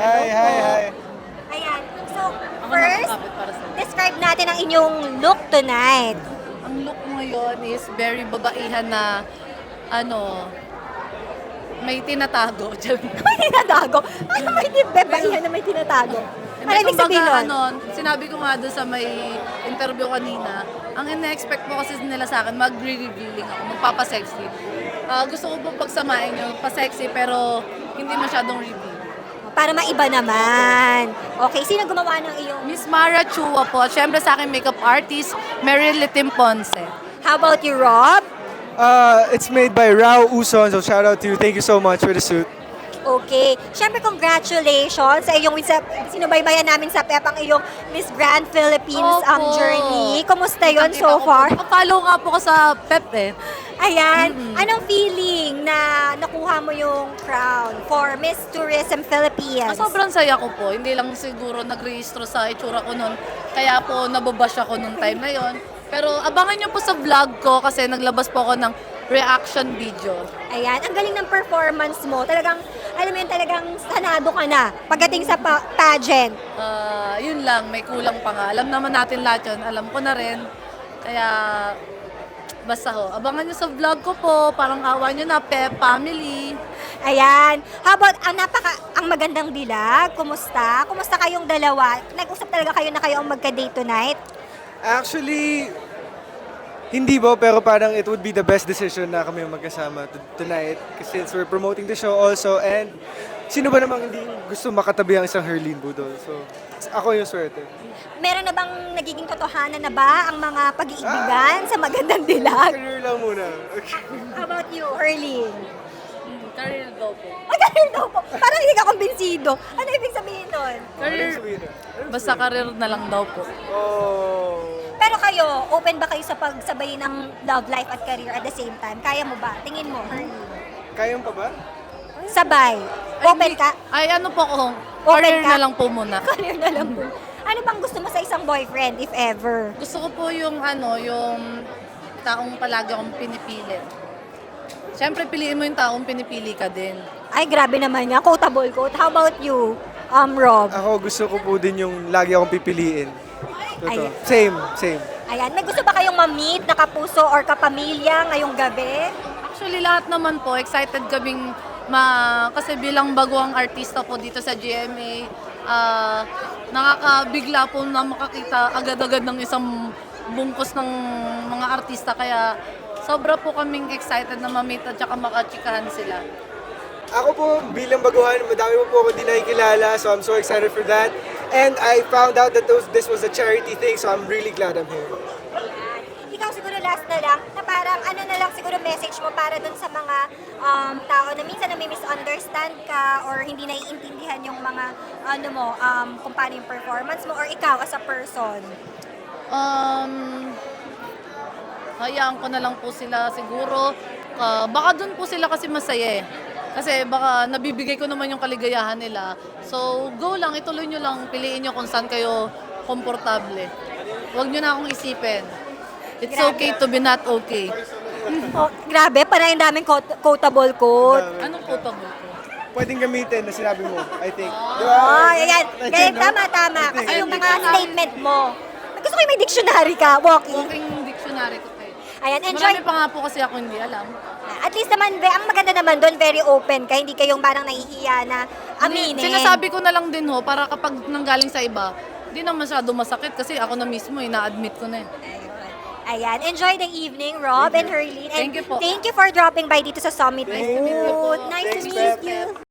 Hi, hi, hi. Ayan. So, first, describe natin ang inyong look tonight. Ang look mo ngayon is very babaihan na may tinatago. May tinatago. Ano may bebaihan na may tinatago? Ano ibig sabihin nun? Sinabi ko nga doon sa may interview kanina, ang ina-expect mo kasi nila sa akin, mag-revealing ako, magpapasexy. Gusto ko po pagsamahin yung pa-sexy pero hindi masyadong reveal. Para maiba naman. Okay, sino gumawa ng iyong... Miss Mara Chua po, syempre sa akin makeup artist, Meryl Litim Ponce. How about you, Rob? It's made by Rao Uson, so shout out to you. Thank you so much for the suit. Okay. Siyempre, congratulations sa iyong sinubaybayan namin sa PEP ang iyong Miss Grand Philippines Opo. journey. Kumusta yon Kita so ko far? po. Follow nga po ko sa Pep eh. Ayan. Anong feeling na nakuha mo yung crown for Miss Tourism Philippines? Sobrang saya ko po. Hindi lang siguro nagrehistro sa itsura ko noon. Kaya po nababash ako nung time na yon. Pero abangan niyo po sa vlog ko kasi naglabas po ako ng reaction video. Ayan, ang galing ng performance mo. Talagang, alam mo yun, talagang sanado ka na pagdating sa pageant. Yun lang, may kulang pa nga. Alam naman natin lahat yun. Alam ko na rin. Kaya, basta ho. Abangan nyo sa vlog ko po. Parang awa nyo na, Pep Family. Ayan. How about, ang magandang dilag? Kumusta? Kumusta kayong dalawa? Nag-usap talaga kayo na kayo ang magka-date tonight? Actually, hindi ba, pero parang it would be the best decision na kami magkasama tonight since we're promoting the show also, and sino ba namang hindi gusto makatabi ang isang Herlene Budol? So, ako yung swerte. Meron na bang nagiging totohanan na ba ang mga pag-iibigan sa magandang dilag? Career lang muna. How about you, Herlene? Career daw po. Career daw po. Parang hindi ka kumbinsido. Ano ibig sabihin nun? Career, basta career na lang daw po. Oh. Pero kayo, open ba kayo sa pagsabay ng love life at career at the same time? Kaya mo ba? Tingin mo, Herlene. Kaya pa ba? Sabay. Open ka? Ay, ano po ko? Open Career ka? na lang po muna. Career na lang po. Ano bang gusto mo sa isang boyfriend, if ever? Gusto ko po yung yung taong palagi akong pinipili. Siyempre, piliin mo yung taong pinipili ka din. Ay, grabe naman niya. Quotable quote. How about you, Rob? Ako gusto ko po din yung lagi akong pipiliin. Ayan. Same. Ayan. May gusto ba kayong ma-meet na kapuso or kapamilya ngayong gabi? Actually, lahat naman po, excited kaming kasi bilang baguang artista po dito sa GMA, nakakabigla po na makakita agad-agad ng isang bungkus ng mga artista. Kaya sobra po kaming excited na ma-meet at saka makachikahan sila. Ako po, bilang baguhan, madami po ako hindi nakikilala, so I'm so excited for that. And I found out that this was a charity thing, so I'm really glad I'm here. Ayan. Ikaw siguro last na lang, na parang ano na lang siguro message mo para dun sa mga tao na minsan na may misunderstand ka or hindi naiintindihan yung mga kung paano yung performance mo or ikaw as a person. Hayaan ko na lang po sila siguro. Baka dun po sila kasi masaya eh. Kasi baka nabibigay ko naman yung kaligayahan nila. So, go lang, ituloy nyo lang, piliin nyo kung saan kayo komportable. Huwag nyo na akong isipin. It's okay to be not okay. Oh, grabe, parang yung daming quotable quote. Anong potable ko? Pwedeng gamitin na sinabi mo, I think. Oh, ayan. Ganyan, tama. Kasi yung mga statement mo. Gusto ko yung may dictionary ka, walking. Walking dictionary ko kayo. Ayan, enjoy. Marami pa nga po kasi ako hindi alam. At least naman, ang maganda naman doon, very open ka. Hindi kayong parang nahihiya na aminin. Sinasabi ko na lang din ho, para kapag nanggaling sa iba, hindi na masyado masakit kasi ako na mismo, ina-admit ko na eh. Ayan, enjoy the evening, Rob and Herlene. And Thank you po. Thank you for dropping by dito sa Summit Thank you. Food. Nice to Thanks, meet Beth. you.